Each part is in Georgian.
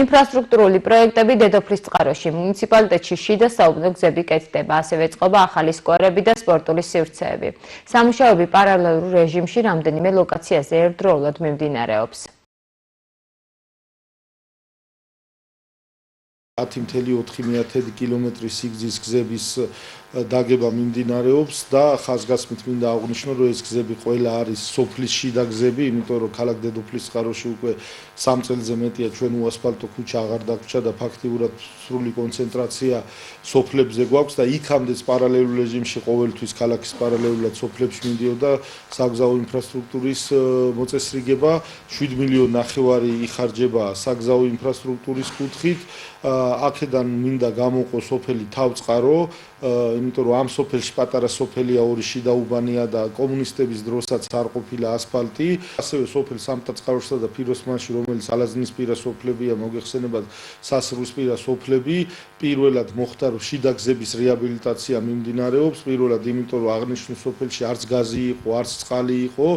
ინფრასტრუქტურული პროექტები დედოფლის წყაროში, მუნიციპალიტეტში შიდა საუბნო გზები კეთდება, ასევე წყობა ახალი სკვერები და სპორტული სივრცეები. სამუშაოები პარალელურ რეჟიმში რამდენიმე ლოკაციაზე ერთდროულად მიმდინარეობს. 10,4 კილომეტრის სიგრძის გზების დაგება მიმდინარეობს და ხაზგასმით მინდა აღვნიშნო, რომ ეს გზები ყველა არის სოფლის შიდა გზები, იმიტომ რომ ქალაქ დედოფლის წყაროში უკვე 3 წელზე მეტია ჩვენ უასფალტო ქუჩა აღარ დაგვრჩა და ფაქტიურად სრული კონცენტრაცია სოფლებზე გვაქვს და იქამდეც პარალელურ რეჟიმში ყოველთვის ქალაქის პარალელურად სოფლებში მიდიოდა საგზაო ინფრასტრუქტურის მოწესრიგება, 7,5 მილიონი იხარჯება საგზაო ინფრასტრუქტურის კუთხით. აქედან მინდა გამოყო სოფელი თავწყარო, იმიტომ რომ ამ სოფელში პატარა სოფელია, ორი შიდა უბანია და კომუნისტების დროსაც არ ყოფილა ასფალტი. ასევე სოფელ სამტაწყაროსა და ფიროსმანში, რომელიც ალაზნისპირა სოფლებია, მოგეხსენებათ სასრუსპირა სოფლები, პირველად მოხდა რომ შიდა გზების რეაბილიტაცია მიმდინარეობს, პირველად იმიტომ რომ აღნიშნულ სოფელში არც გაზი იყო, არც წყალი იყო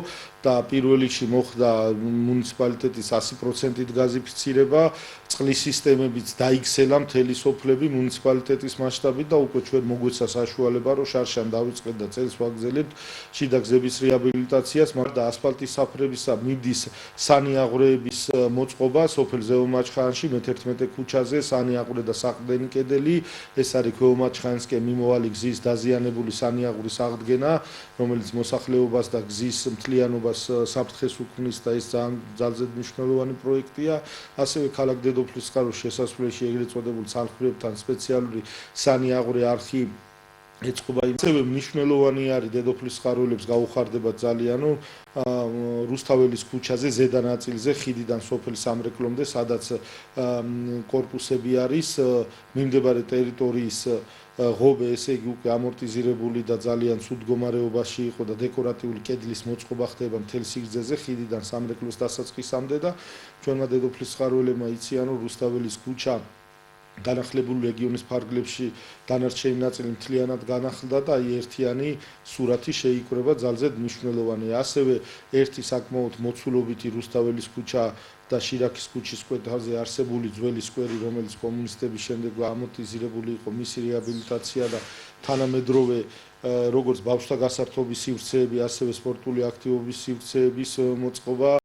და პირველ რიგში მოხდა მუნიციპალიტეტის 100%-ით გაზიფიცირება, წყლის სისტემებიც დაიქცელა მთელი სოფლები მუნიციპალიტეტის მასშტაბით და უკვე ჩვენ მოგვეცა საშუალება, რომ შარშან დავიწყეთ და წელს ვაგრძელებთ შიდა გზების რეაბილიტაციას, მაგრამ ასფალტის საფრებისა მიდის სანიაღვრეების მოწყობა სოფელ ზეომაჩხანში, მე-11 ქუჩაზე, სანიაღვრე და საყრდენი კედელი, ეს არის ქვევომაჩხანისკენ მიმავალი გზის დაზიანებული სანიაღვრის აღდგენა, რომელიც მოსახლეობას და გზის მთლიანობას საფრთხეს უქმნის და ეს ძალზედ მნიშვნელოვანი პროექტია. ასევე ქალაქ დედოფლის წყაროს შესასვლელში ეგრეთ წოდებულ ცალმხრივებთან სპეციალური სანიაღვრე არხი ეწყობა. ასევე მნიშვნელოვანი არის დედოფლის წყაროელებს გაუხარდება ძალიანო რუსთაველის ქუჩაზე ზედა ნაწილზე ხიდიდან სოფელ სამრეკლომდე, სადაც კორპუსები არის მიმდებარე ტერიტორიის ღობე, ესე იგი უკვე ამორტიზირებული და ძალიან ცუდ მდგომარეობაში იყო და დეკორატიული კედლის მოწყობა ხდება მთელ სიგრძეზე ხიდიდან სამრეკლოს დასაწყისამდე და ჩვენმა დედოფლის წყაროელებმა იციან, რომ რუსთაველის ქუჩა განახლებული რეგიონის ფარგლებში დანარჩენი ნაწილი მთლიანად განახლდა და ერთიანი სურათი შეიკრება ძალზედ მნიშვნელოვანი. ასევე ერთი საკმაოდ მოცულობითი რუსთაველის ქუჩა და შირაქის ქუჩის კვეთაზე არსებული ძველი სკვერი, რომელიც კომუნისტების შემდეგ ამორტიზირებული იყო, მისი რეაბილიტაცია და თანამედროვე როგორც ბავშვთა გასართობის სივრცეები, ასევე სპორტული აქტივობის სივრცეების მოწყობა.